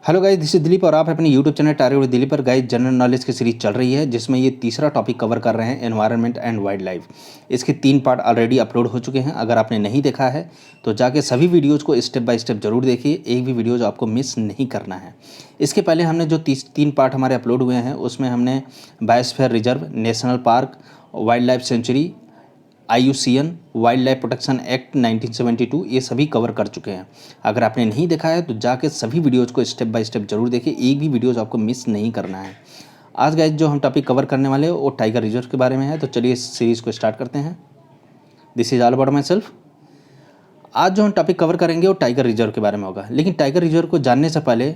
Hello guys, this is Dilip और आप अपने YouTube channel target with Dilip पर गाइस जनरल नॉलेज की सीरीज चल रही है जिसमें ये तीसरा टॉपिक कवर कर रहे हैं एनवायरनमेंट एंड वाइल्ड लाइफ। इसके 3 पार्ट ऑलरेडी अपलोड हो चुके हैं। अगर आपने नहीं देखा है तो जाके सभी वीडियोज़ को स्टेप बाय स्टेप जरूर देखिए, एक भी वीडियोज़ आपको मिस नहीं करना है। इसके पहले हमने जो 3 पार्ट हमारे अपलोड हुए हैं उसमें हमने biosphere reserve, national park, wild life sanctuary, IUCN, wild life protection act 1972 ये सभी कवर कर चुके हैं। अगर आपने नहीं देखा है तो जाके सभी वीडियोज़ को स्टेप बाय स्टेप जरूर देखिए, एक भी वीडियोज़ आपको मिस नहीं करना है। आज गाइस जो हम टॉपिक कवर करने वाले हैं वो टाइगर रिजर्व के बारे में है, तो चलिए इस सीरीज़ को स्टार्ट करते हैं। This is all about my self. आज जो हम टॉपिक कवर करेंगे वो टाइगर रिजर्व के बारे में होगा, लेकिन टाइगर रिजर्व को जानने से पहले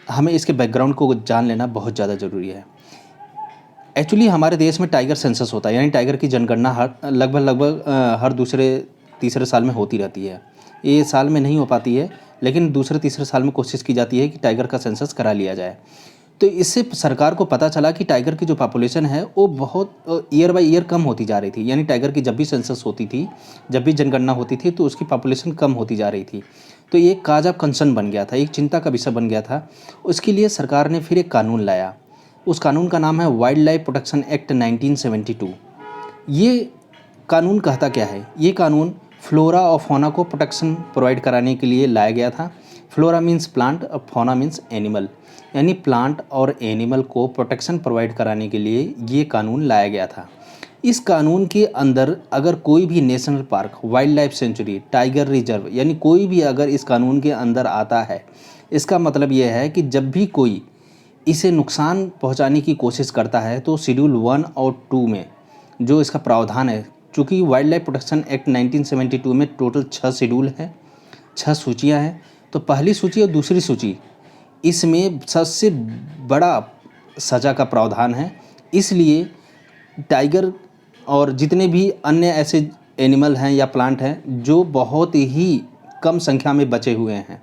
हमें इसके बैकग्राउंड को जान लेना बहुत ज़्यादा ज़रूरी है। एक्चुअली हमारे देश में टाइगर सेंसस होता है, यानी टाइगर की जनगणना लगभग हर दूसरे तीसरे साल में होती रहती है। ये साल में नहीं हो पाती है, लेकिन दूसरे तीसरे साल में कोशिश की जाती है कि टाइगर का सेंसस करा लिया जाए। तो इससे सरकार को पता चला कि टाइगर की जो पॉपुलेशन है वो बहुत ईयर बाय ईयर कम होती जा रही थी। यानी टाइगर की जब भी सेंसस होती थी, जब भी जनगणना होती थी तो उसकी पॉपुलेशन कम होती जा रही थी। तो ये एक काज ऑफ कंसर्न बन गया था, एक चिंता का विषय बन गया था। उसके लिए सरकार ने फिर एक कानून लाया। उस कानून का नाम है वाइल्ड लाइफ प्रोटेक्शन एक्ट 1972। ये कानून कहता क्या है? ये कानून फ्लोरा और फौना को प्रोटेक्शन प्रोवाइड कराने के लिए लाया गया था। फ्लोरा मीन्स प्लांट और फौना मीन्स एनिमल, यानी प्लांट और एनिमल को प्रोटेक्शन प्रोवाइड कराने के लिए ये कानून लाया गया था। इस कानून के अंदर अगर कोई भी national park, wild life sanctuary, tiger reserve, यानी कोई भी अगर इस कानून के अंदर आता है, इसका मतलब ये है कि जब भी कोई इसे नुकसान पहुंचाने की कोशिश करता है तो शेड्यूल 1 और 2 में जो इसका प्रावधान है, चूँकि वाइल्ड लाइफ प्रोटेक्शन एक्ट 1972 में टोटल 6 शेड्यूल हैं, 6 सूचियाँ हैं। तो पहली सूची और दूसरी सूची, इसमें सबसे बड़ा सज़ा का प्रावधान है। इसलिए टाइगर और जितने भी अन्य ऐसे एनिमल हैं या प्लांट हैं जो बहुत ही कम संख्या में बचे हुए हैं,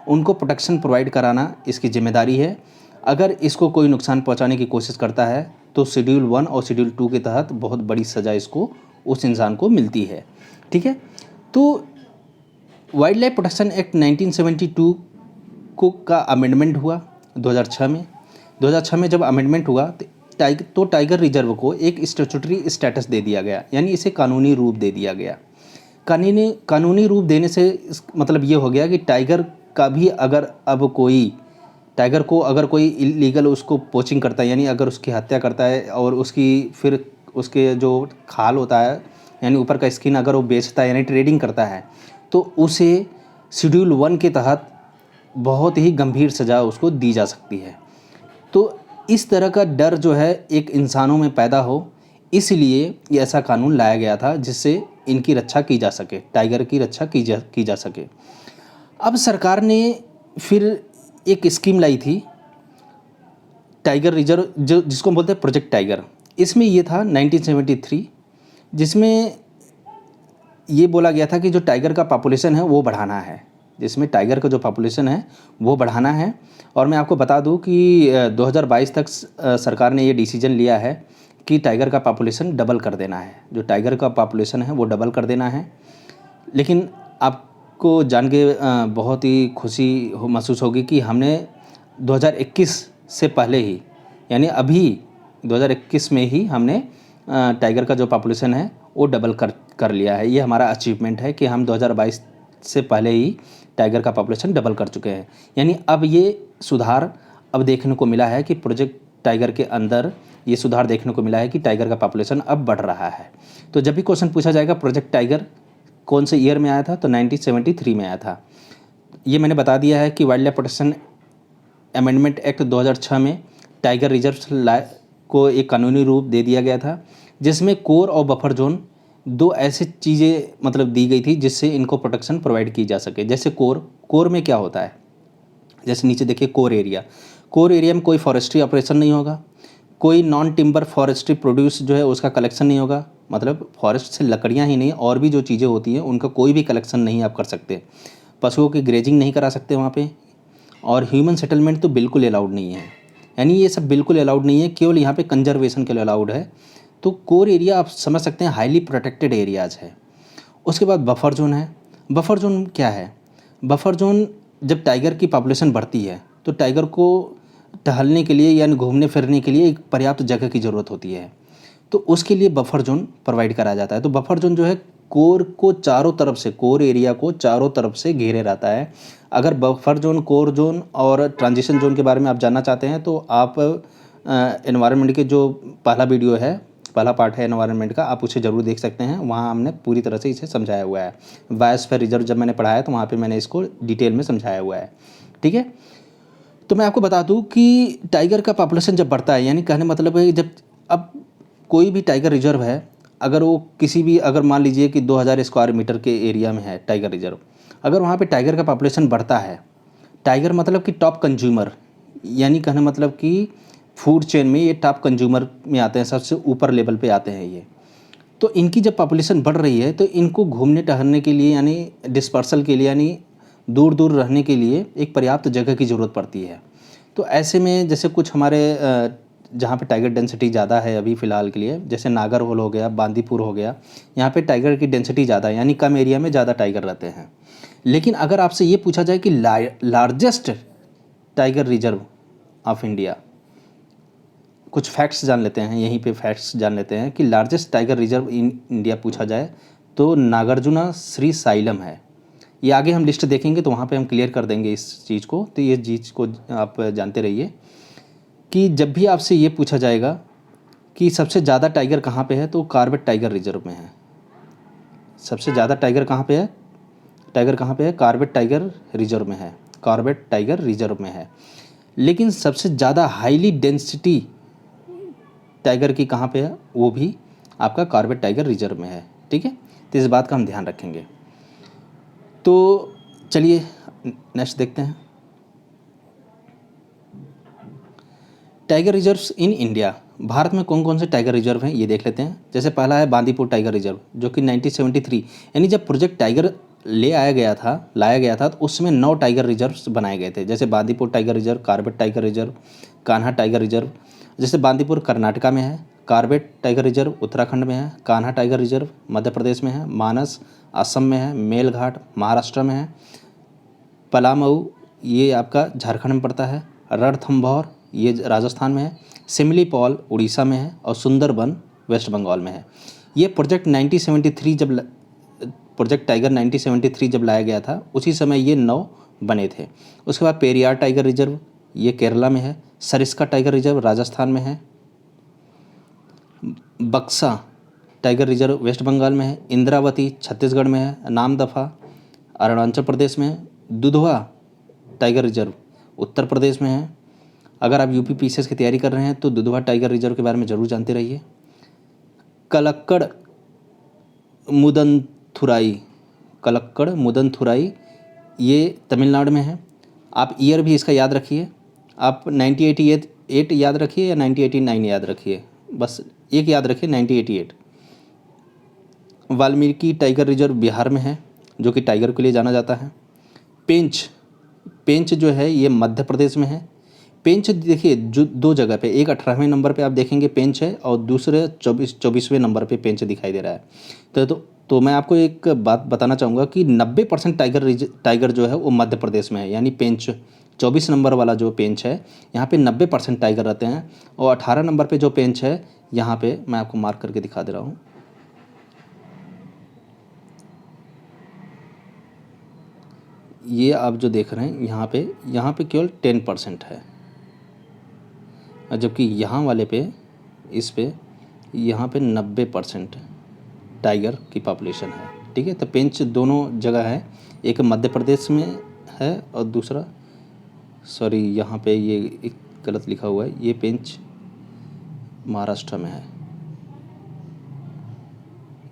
उनको प्रोटेक्शन प्रोवाइड कराना इसकी जिम्मेदारी है। अगर इसको कोई नुकसान पहुंचाने की कोशिश करता है तो शेड्यूल 1 और शेड्यूल 2 के तहत बहुत बड़ी सज़ा इसको उस इंसान को मिलती है। ठीक है, तो वाइल्ड लाइफ प्रोटेक्शन एक्ट 1972 को का अमेंडमेंट हुआ 2006 में। 2006 में जब अमेंडमेंट हुआ तो टाइगर रिजर्व को एक स्टैट्यूटरी स्टेटस दे दिया गया, यानी इसे कानूनी रूप दे दिया गया। कानूनी रूप देने से मतलब ये हो गया कि टाइगर का भी टाइगर को अगर कोई इलीगल उसको पोचिंग करता है, यानी अगर उसकी हत्या करता है और उसकी फिर उसके जो खाल होता है यानी ऊपर का स्किन अगर वो बेचता है यानी ट्रेडिंग करता है, तो उसे शेड्यूल 1 के तहत बहुत ही गंभीर सज़ा उसको दी जा सकती है। तो इस तरह का डर जो है एक इंसानों में पैदा हो, इसलिए ये ऐसा कानून लाया गया था जिससे इनकी रक्षा की जा सके, टाइगर की रक्षा की जा सके। अब सरकार ने फिर एक स्कीम लाई थी टाइगर रिजर्व, जो जिसको बोलते हैं प्रोजेक्ट टाइगर। इसमें ये था 1973, जिसमें ये बोला गया था कि जो टाइगर का पॉपुलेशन है वो बढ़ाना है, जिसमें टाइगर का जो पॉपुलेशन है वो बढ़ाना है। और मैं आपको बता दूं कि 2022 तक सरकार ने ये डिसीजन लिया है कि टाइगर का पॉपुलेशन डबल कर देना है, जो टाइगर का पॉपुलेशन है वो डबल कर देना है। लेकिन आपको जान के बहुत ही खुशी महसूस होगी कि हमने 2021 से पहले ही, यानी अभी 2021 में ही हमने टाइगर का जो पॉपुलेशन है वो डबल कर लिया है। ये हमारा अचीवमेंट है कि हम 2022 से पहले ही टाइगर का पॉपुलेशन डबल कर चुके हैं। यानी अब ये सुधार अब देखने को मिला है कि प्रोजेक्ट टाइगर के अंदर ये सुधार देखने को मिला है कि टाइगर का पॉपुलेशन अब बढ़ रहा है। तो जब भी क्वेश्चन पूछा जाएगा प्रोजेक्ट टाइगर कौन से ईयर में आया था, तो 1973 में आया था। ये मैंने बता दिया है कि wild life protection amendment act 2006 में टाइगर रिजर्व को एक कानूनी रूप दे दिया गया था, जिसमें कोर और बफर जोन दो ऐसी चीज़ें मतलब दी गई थी जिससे इनको प्रोटेक्शन प्रोवाइड की जा सके। जैसे कोर में क्या होता है, जैसे नीचे देखिए कोर एरिया में कोई फॉरेस्ट्री ऑपरेशन नहीं होगा, कोई नॉन टिम्बर फॉरेस्ट्री प्रोड्यूस जो है उसका कलेक्शन नहीं होगा, मतलब फॉरेस्ट से लकड़ियाँ ही नहीं और भी जो चीज़ें होती हैं उनका कोई भी कलेक्शन नहीं आप कर सकते। पशुओं की ग्रेजिंग नहीं करा सकते वहाँ पे, और ह्यूमन सेटलमेंट तो बिल्कुल अलाउड नहीं है। यानी ये सब बिल्कुल अलाउड नहीं है, केवल यहाँ पे कंजर्वेशन के लिए अलाउड है। तो कोर एरिया आप समझ सकते हैं हाईली प्रोटेक्टेड एरियाज़ है। उसके बाद बफर जोन है। बफर जोन क्या है? बफर जोन जब टाइगर की पॉपुलेशन बढ़ती है तो टाइगर को टहलने के लिए यानी घूमने फिरने के लिए एक पर्याप्त जगह की ज़रूरत होती है। तो उसके लिए बफर जोन प्रोवाइड कराया जाता है। तो बफर जोन जो है कोर को चारों तरफ से, कोर एरिया को चारों तरफ से घेरे रहता है। अगर बफर जोन, कोर जोन और ट्रांजिशन जोन के बारे में आप जानना चाहते हैं तो आप एनवायरनमेंट के जो पहला वीडियो है, पहला पार्ट है एनवायरनमेंट का, आप उसे ज़रूर देख सकते हैं। वहाँ हमने पूरी तरह से इसे समझाया हुआ है। बायोस्फीयर रिजर्व जब मैंने पढ़ाया तो वहाँ पे मैंने इसको डिटेल में समझाया हुआ है। ठीक है, तो मैं आपको बता दूं कि टाइगर का पॉपुलेशन जब बढ़ता है, यानी कहने मतलब है कि जब अब कोई भी टाइगर रिजर्व है, अगर वो किसी भी, अगर मान लीजिए कि 2000 स्क्वायर मीटर के एरिया में है टाइगर रिजर्व, अगर वहाँ पे टाइगर का पॉपुलेशन बढ़ता है, टाइगर मतलब कि टॉप कंज्यूमर, यानी कहने मतलब कि फूड चेन में ये टॉप कंज्यूमर में आते हैं, सबसे ऊपर लेवल पे आते हैं ये। तो इनकी जब पॉपुलेशन बढ़ रही है तो इनको घूमने टहलने के लिए यानी डिस्पर्सल के लिए यानी दूर दूर रहने के लिए एक पर्याप्त जगह की ज़रूरत पड़ती है। तो ऐसे में जैसे कुछ हमारे जहाँ पे टाइगर डेंसिटी ज़्यादा है अभी फ़िलहाल के लिए, जैसे नागरहोल हो गया, बांदीपुर हो गया, यहाँ पे टाइगर की डेंसिटी ज़्यादा है, यानी कम एरिया में ज़्यादा टाइगर रहते हैं। लेकिन अगर आपसे ये पूछा जाए कि largest tiger reserve of India, कुछ फैक्ट्स जान लेते हैं, यहीं पे फैक्ट्स जान लेते हैं कि largest tiger reserve in India पूछा जाए तो नागार्जुना श्री साइलम है। ये आगे हम लिस्ट देखेंगे तो वहाँ पे हम क्लियर कर देंगे इस चीज़ को। तो ये चीज़ को आप जानते रहिए कि जब भी आपसे ये पूछा जाएगा कि सबसे ज़्यादा टाइगर कहाँ पे है तो कॉर्बेट टाइगर रिजर्व में है। सबसे ज़्यादा टाइगर कहाँ पे है? टाइगर कहाँ पे है? कॉर्बेट टाइगर रिजर्व में है। कॉर्बेट टाइगर रिजर्व में है। लेकिन सबसे ज़्यादा हाईली डेंसिटी टाइगर की कहाँ पे है? वो भी आपका कॉर्बेट टाइगर रिजर्व में है। ठीक है, तो इस बात का हम ध्यान रखेंगे। तो चलिए नेक्स्ट देखते हैं, tiger reserves in India. Bharat में कौन कौन से टाइगर रिजर्व हैं ये देख लेते हैं। जैसे पहला है बांदीपुर टाइगर रिजर्व, जो कि 1973 यानी जब प्रोजेक्ट टाइगर लाया गया था तो उसमें 9 टाइगर रिजर्व्स बनाए गए थे। जैसे Bandipur tiger reserve, Corbett tiger reserve, Kanha tiger reserve. जैसे बांदीपुर कर्नाटका में है, कॉर्बेट टाइगर रिजर्व उत्तराखंड में है, कान्हा टाइगर रिजर्व मध्य प्रदेश में है, मानस असम में है, मेलघाट महाराष्ट्र में है, पलामऊ ये आपका झारखंड में पड़ता है, रणथंभौर ये राजस्थान में है, सिमली पॉल उड़ीसा में है और सुंदरबन वेस्ट बंगाल में है। ये प्रोजेक्ट 1973 प्रोजेक्ट टाइगर 1973 जब लाया गया था उसी समय ये 9 बने थे। उसके बाद पेरियार टाइगर रिजर्व ये केरला में है, सरिस्का टाइगर रिजर्व राजस्थान में है, बक्सा टाइगर रिजर्व वेस्ट बंगाल में है, इंद्रावती छत्तीसगढ़ में है, नामदफा अरुणाचल प्रदेश में है, दुधवा टाइगर रिजर्व उत्तर प्रदेश में है। अगर आप यूपी पीसीएस की तैयारी कर रहे हैं तो दुधवा टाइगर रिजर्व के बारे में ज़रूर जानते रहिए। कलक्कड़ मुदनथुराई, कलक्कड़ मुदनथुराई ये तमिलनाडु में है। आप ईयर भी इसका याद रखिए, आप 1988 याद रखिए या 1989 याद रखिए, बस एक याद रखिए 1988। वाल्मीकि टाइगर रिजर्व बिहार में है जो कि टाइगर के लिए जाना जाता है। पेंच, पेंच जो है ये मध्य प्रदेश में है। पेंच देखिए जो 2 जगह पे, एक 18वें नंबर पे आप देखेंगे पेंच है और दूसरे 24वें नंबर पे पेंच दिखाई दे रहा है। तो मैं आपको एक बात बताना चाहूँगा कि 90% टाइगर जो है वो मध्य प्रदेश में है, यानी पेंच 24 नंबर वाला जो पेंच है यहाँ पे 90% टाइगर रहते हैं। और 18 नंबर पे जो पेंच है यहाँ पे मैं आपको मार्क करके दिखा दे रहा हूँ, ये आप जो देख रहे हैं यहाँ पे केवल 10% है, जबकि यहाँ वाले पे इस पे यहाँ पे 90% टाइगर की पॉपुलेशन है। ठीक है, तो पेंच दोनों जगह है, एक मध्य प्रदेश में है और दूसरा सॉरी यहाँ पे ये एक गलत लिखा हुआ है, ये पेंच महाराष्ट्र में है,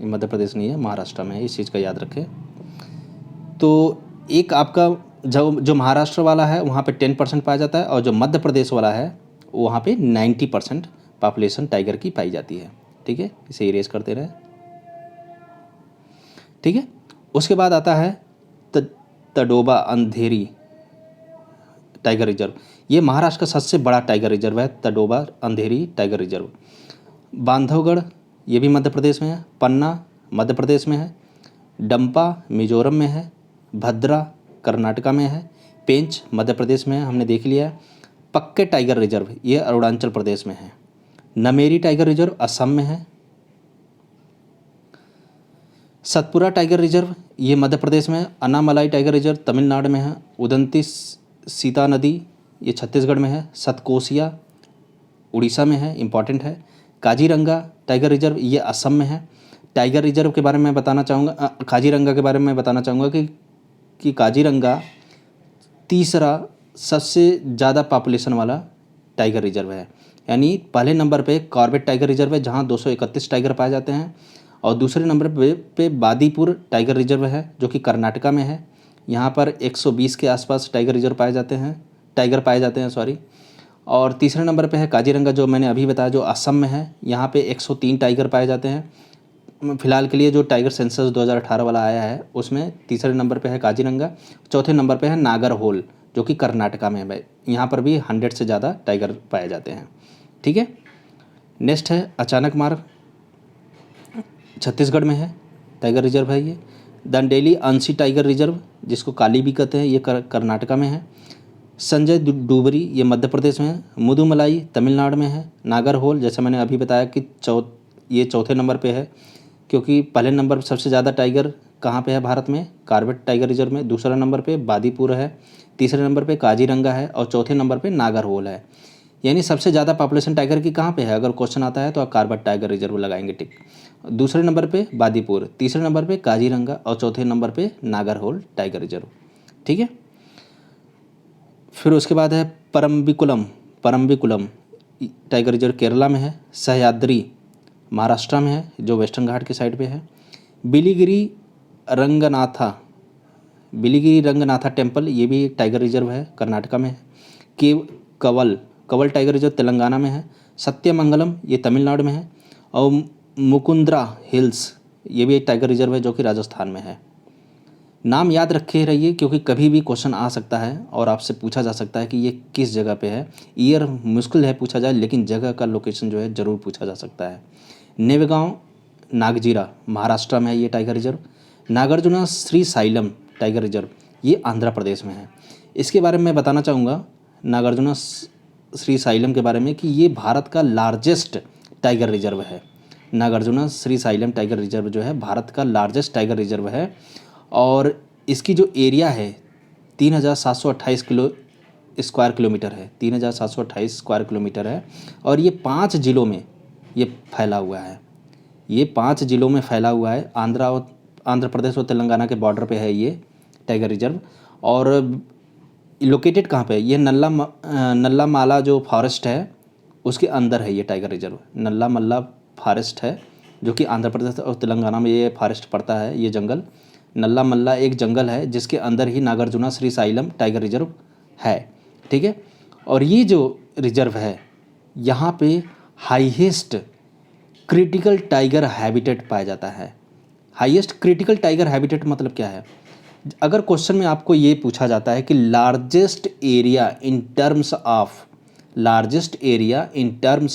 ये मध्य प्रदेश नहीं है महाराष्ट्र में है, इस चीज़ का याद रखें। तो एक आपका जो महाराष्ट्र वाला है वहाँ पे 10% पाया जाता है और जो मध्य प्रदेश वाला है वहाँ पे 90% पॉपुलेशन टाइगर की पाई जाती है। ठीक है, इसे इरेज करते रहे। ठीक है, उसके बाद आता है तडोबा अंधेरी टाइगर रिजर्व, ये महाराष्ट्र का सबसे बड़ा टाइगर रिजर्व है, तडोबा अंधेरी टाइगर रिजर्व। बांधवगढ़ ये भी मध्य प्रदेश में है, पन्ना मध्य प्रदेश में है, डंपा मिजोरम में है, भद्रा कर्नाटका में है, पेंच मध्य प्रदेश में है, हमने देख लिया है। पक्के टाइगर रिजर्व ये अरुणाचल प्रदेश में है। नमेरी टाइगर रिजर्व असम में है। सतपुरा टाइगर रिजर्व ये मध्य प्रदेश में है। अनामलाई टाइगर रिजर्व तमिलनाडु में है। उदंती सीता नदी ये छत्तीसगढ़ में है। सतकोसिया उड़ीसा में है, इम्पॉर्टेंट है। काजीरंगा टाइगर रिजर्व ये असम में है। टाइगर रिजर्व के बारे में बताना चाहूँगा, काजीरंगा के बारे में बताना चाहूँगा कि काजीरंगा तीसरा सबसे ज़्यादा पॉपुलेशन वाला टाइगर रिजर्व है। यानी पहले नंबर पे कॉर्बेट टाइगर रिजर्व है जहाँ 231 टाइगर पाए जाते हैं, और दूसरे नंबर पे बादीपुर टाइगर रिजर्व है जो कि कर्नाटका में है। यहाँ पर 120 के आसपास टाइगर पाए जाते हैं सॉरी। और तीसरे नंबर पे है काजीरंगा जो मैंने अभी बताया, जो असम में है। यहाँ पे 103 टाइगर पाए जाते हैं। फिलहाल के लिए जो टाइगर सेंसस 2018 वाला आया है उसमें तीसरे नंबर पे है काजीरंगा। चौथे नंबर पे है नागरहोल जो कि कर्नाटका में है। यहाँ पर भी 100 से ज़्यादा टाइगर पाए जाते हैं। ठीक है, नेक्स्ट है अचानक मार्ग, छत्तीसगढ़ में है, टाइगर रिजर्व है ये। दंडेली अंशी टाइगर रिजर्व जिसको काली भी कहते हैं, ये कर्नाटका में है। संजय डूबरी ये मध्य प्रदेश में है। मुदुमलाई तमिलनाडु में है। नागरहोल जैसे मैंने अभी बताया कि ये चौथे नंबर पे है, क्योंकि पहले नंबर पर सबसे ज़्यादा टाइगर कहाँ पे है भारत में, कॉर्बेट टाइगर रिजर्व में। दूसरा नंबर पे बादीपुर है। तीसरे नंबर पे काजीरंगा है, और चौथे नंबर पे नागरहोल है। यानी सबसे ज़्यादा पॉपुलेशन टाइगर की कहाँ पे है, अगर क्वेश्चन आता है तो आप कॉर्बेट टाइगर रिजर्व लगाएंगे, टिक। दूसरे नंबर पे बादीपुर, तीसरे नंबर पे काजीरंगा, और चौथे नंबर पे नागरहोल टाइगर रिजर्व। ठीक है, फिर उसके बाद है परम्बिकुलम टाइगर रिजर्व केरला में है। सह्याद्री महाराष्ट्र में है जो वेस्टर्न घाट के साइड पे है। बिलीगिरी रंगनाथा टेम्पल ये भी टाइगर रिजर्व है, कर्नाटका में है। कवल टाइगर रिजर्व तेलंगाना में है। सत्यमंगलम ये तमिलनाडु में है। और मुकुंद्रा हिल्स ये भी एक टाइगर रिजर्व है जो कि राजस्थान में है। नाम याद रखे रहिए क्योंकि कभी भी क्वेश्चन आ सकता है और आपसे पूछा जा सकता है कि ये किस जगह पे है। ईयर मुश्किल है पूछा जाए, लेकिन जगह का लोकेशन जो है ज़रूर पूछा जा सकता है। नेवगांव नागजीरा महाराष्ट्र में है ये tiger reserve. Nagarjuna Srisailam tiger reserve ये आंध्र प्रदेश में है। इसके बारे में मैं बताना चाहूँगा नागार्जुना श्री साइलम के बारे में कि ये भारत का लार्जेस्ट टाइगर रिजर्व है। Nagarjuna Srisailam tiger reserve जो है भारत का लार्जेस्ट टाइगर रिजर्व है, और इसकी जो एरिया है 3,728 स्क्वायर किलोमीटर है। 3,728 स्क्वायर किलोमीटर है, और ये 5 ज़िलों में ये फैला हुआ है। ये 5 ज़िलों में फैला हुआ है। आंध्र प्रदेश और तेलंगाना के बॉर्डर पे है ये टाइगर रिजर्व। और लोकेटेड कहाँ पे है, ये नल्ला माला जो फॉरेस्ट है उसके अंदर है ये टाइगर रिजर्व। नल्ला मल्ला फॉरेस्ट है जो कि आंध्र प्रदेश और तेलंगाना में ये फॉरेस्ट पड़ता है। ये जंगल नल्ला मल्ला एक जंगल है जिसके अंदर ही Nagarjuna Srisailam tiger reserve है। ठीक है, और ये जो रिजर्व है यहाँ पे हाईएस्ट क्रिटिकल टाइगर हैबिटेट पाया जाता है। हाईएस्ट क्रिटिकल टाइगर हैबिटेट मतलब क्या है, अगर क्वेश्चन में आपको ये पूछा जाता है कि largest area in terms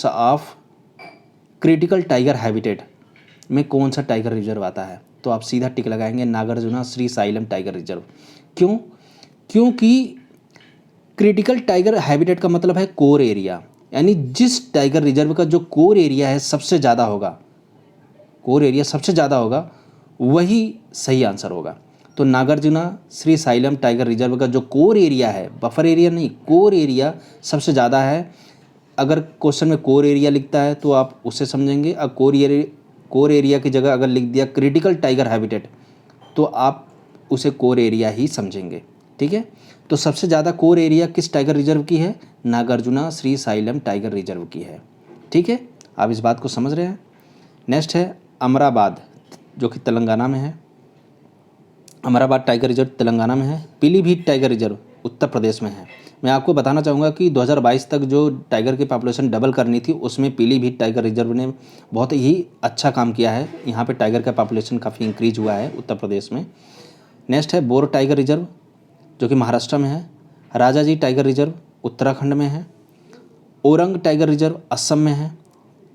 of critical tiger habitat में कौन सा टाइगर रिजर्व आता है, तो आप सीधा टिक लगाएंगे Nagarjuna Srisailam tiger reserve. क्यों? क्योंकि क्रिटिकल टाइगर हैबिटेट का मतलब है कोर एरिया, यानी जिस टाइगर रिजर्व का जो कोर एरिया है सबसे ज़्यादा होगा, वही सही आंसर होगा। तो Nagarjuna Srisailam tiger reserve का जो कोर एरिया है, बफर एरिया नहीं, कोर एरिया सबसे ज़्यादा है। अगर क्वेश्चन में कोर एरिया लिखता है तो आप उससे समझेंगे। अब कोर एरिया की जगह अगर लिख दिया क्रिटिकल टाइगर हैबिटेट तो आप उसे कोर एरिया ही समझेंगे। ठीक है, तो सबसे ज़्यादा कोर एरिया किस टाइगर रिजर्व की है, Nagarjuna Srisailam tiger reserve की है। ठीक है, आप इस बात को समझ रहे हैं। नेक्स्ट है अमराबाद जो कि तेलंगाना में है। अमराबाद टाइगर रिजर्व तेलंगाना में है। पीलीभीत टाइगर रिजर्व उत्तर प्रदेश में है। मैं आपको बताना चाहूँगा कि 2022 तक जो टाइगर की पॉपुलेशन डबल करनी थी उसमें पीलीभीत टाइगर रिजर्व ने बहुत ही अच्छा काम किया है। यहाँ पे टाइगर का पॉपुलेशन काफ़ी इंक्रीज हुआ है उत्तर प्रदेश में। नेक्स्ट है बोर टाइगर रिजर्व जो कि महाराष्ट्र में है। राजाजी टाइगर रिजर्व उत्तराखंड में है। ओरंग टाइगर रिजर्व असम में है।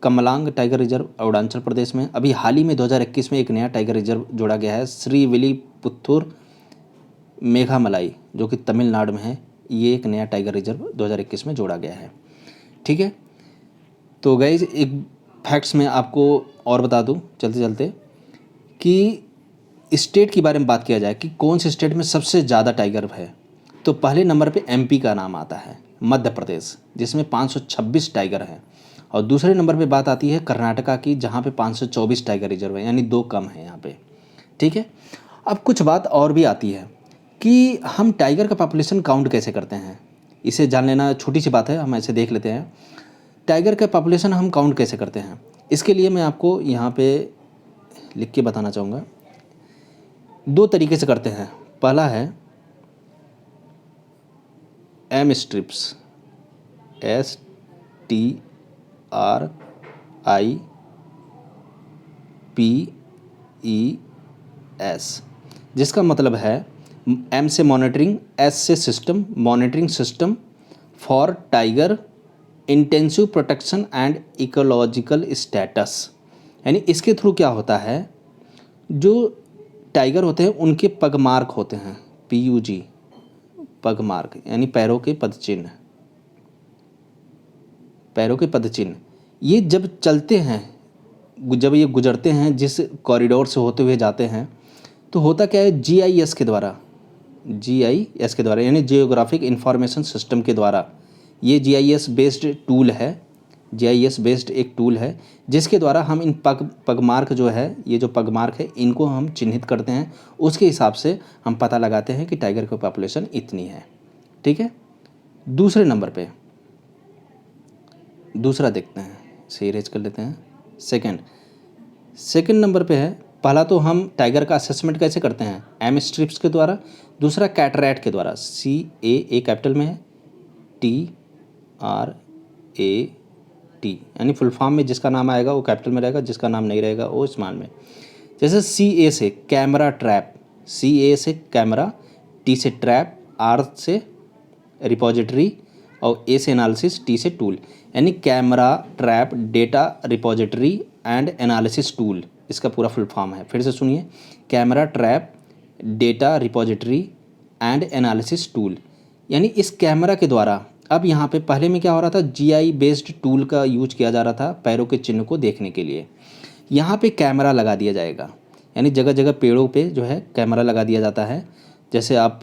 कमलांग टाइगर रिजर्व अरुणाचल प्रदेश में। अभी हाल ही में 2021 में एक नया टाइगर रिजर्व जोड़ा गया है, श्री विलीपुत्तूर मेघामलाई जो कि तमिलनाडु में है, ये एक नया टाइगर रिजर्व 2021 में जोड़ा गया है। ठीक है, तो गाइज एक फैक्ट्स में आपको और बता दूं चलते चलते कि स्टेट के बारे में बात किया जाए कि कौन से स्टेट में सबसे ज़्यादा टाइगर है, तो पहले नंबर पे एमपी का नाम आता है, मध्य प्रदेश जिसमें 526 टाइगर हैं, और दूसरे नंबर पे बात आती है कर्नाटका की जहाँ पे 524 टाइगर रिजर्व है, यानी 2 कम है यहाँ पे। ठीक है, अब कुछ बात और भी आती है कि हम टाइगर का पॉपुलेशन काउंट कैसे करते हैं, इसे जान लेना छोटी सी बात है, हम ऐसे देख लेते हैं। टाइगर का पॉपुलेशन हम काउंट कैसे करते हैं, इसके लिए मैं आपको यहाँ पे लिख के बताना चाहूँगा। 2 तरीके से करते हैं। पहला है एम स्ट्रिप्स, STRIPES, जिसका मतलब है एम से मॉनिटरिंग, एस से system, monitoring system for tiger intensive protection and ecological status. यानी इसके थ्रू क्या होता है, जो टाइगर होते हैं उनके पगमार्क होते हैं, PUG पगमार्क यानी पैरों के पदचिन्ह, पैरों के पदचिन्ह, ये जब चलते हैं, जब ये गुजरते हैं जिस कॉरिडोर से होते हुए जाते हैं, तो होता क्या है, GIS के द्वारा यानी जियोग्राफिक इंफॉर्मेशन सिस्टम के द्वारा, ये GIS बेस्ड टूल है, GIS बेस्ड एक टूल है जिसके द्वारा हम इन पगमार्क जो है, ये जो पगमार्क है इनको हम चिन्हित करते हैं, उसके हिसाब से हम पता लगाते हैं कि टाइगर की पॉपुलेशन इतनी है। ठीक है, दूसरे नंबर पे दूसरा देखते हैं, इसे इरेज कर लेते हैं। सेकंड नंबर पे है, पहला तो हम टाइगर का असेसमेंट कैसे करते हैं, एम स्ट्रिप्स के द्वारा, दूसरा कैटरैट के द्वारा, CAA कैपिटल में है, TRAT, यानी फुल फॉर्म में जिसका नाम आएगा वो कैपिटल में रहेगा, जिसका नाम नहीं रहेगा वो स्मॉल में। जैसे CA से कैमरा ट्रैप, CA से कैमरा, T से ट्रैप, R से रिपोजिटरी और A से एनालिसिस, T से टूल, यानी camera trap data repository and analysis tool, इसका पूरा फुल फॉर्म है। फिर से सुनिए, camera trap data repository and analysis tool, यानी इस कैमरा के द्वारा, अब यहाँ पे पहले में क्या हो रहा था, GI बेस्ड टूल का यूज किया जा रहा था पैरों के चिन्ह को देखने के लिए, यहाँ पे कैमरा लगा दिया जाएगा, यानी जगह जगह पेड़ों पे जो है कैमरा लगा दिया जाता है। जैसे आप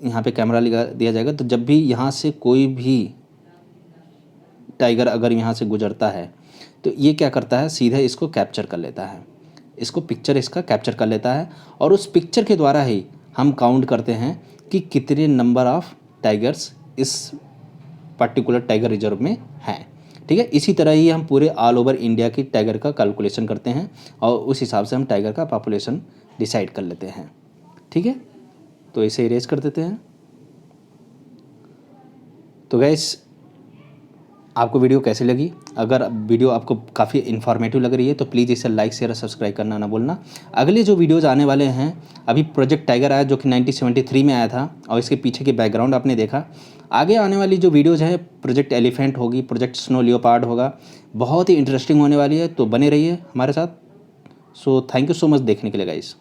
यहाँ पे कैमरा लगा दिया जाएगा, तो जब भी यहाँ से कोई भी टाइगर अगर यहाँ से गुजरता है तो ये क्या करता है, सीधा इसको कैप्चर कर लेता है, इसको पिक्चर इसका कैप्चर कर लेता है, और उस पिक्चर के द्वारा ही हम काउंट करते हैं कि कितने नंबर ऑफ टाइगर्स इस पर्टिकुलर टाइगर रिजर्व में हैं। ठीक है, इसी तरह ही हम पूरे ऑल ओवर इंडिया की टाइगर का कैलकुलेशन करते हैं और उस हिसाब से हम टाइगर का पॉपुलेशन डिसाइड कर लेते हैं। ठीक है, तो इसे इरेज कर देते हैं। तो गाइस, आपको वीडियो कैसी लगी? अगर वीडियो आपको काफ़ी इन्फॉर्मेटिव लग रही है तो प्लीज़ इसे लाइक शेयर और सब्सक्राइब करना ना भूलना। अगले जो वीडियोज़ आने वाले हैं, अभी प्रोजेक्ट टाइगर आया जो कि 1973 में आया था और इसके पीछे की बैकग्राउंड आपने देखा। आगे आने वाली जो वीडियोज़ हैं, प्रोजेक्ट एलिफेंट होगी, प्रोजेक्ट स्नो लियोपार्ड होगा, बहुत ही इंटरेस्टिंग होने वाली है, तो बने रहिए हमारे साथ। So thank you so much देखने के लिए गाइस।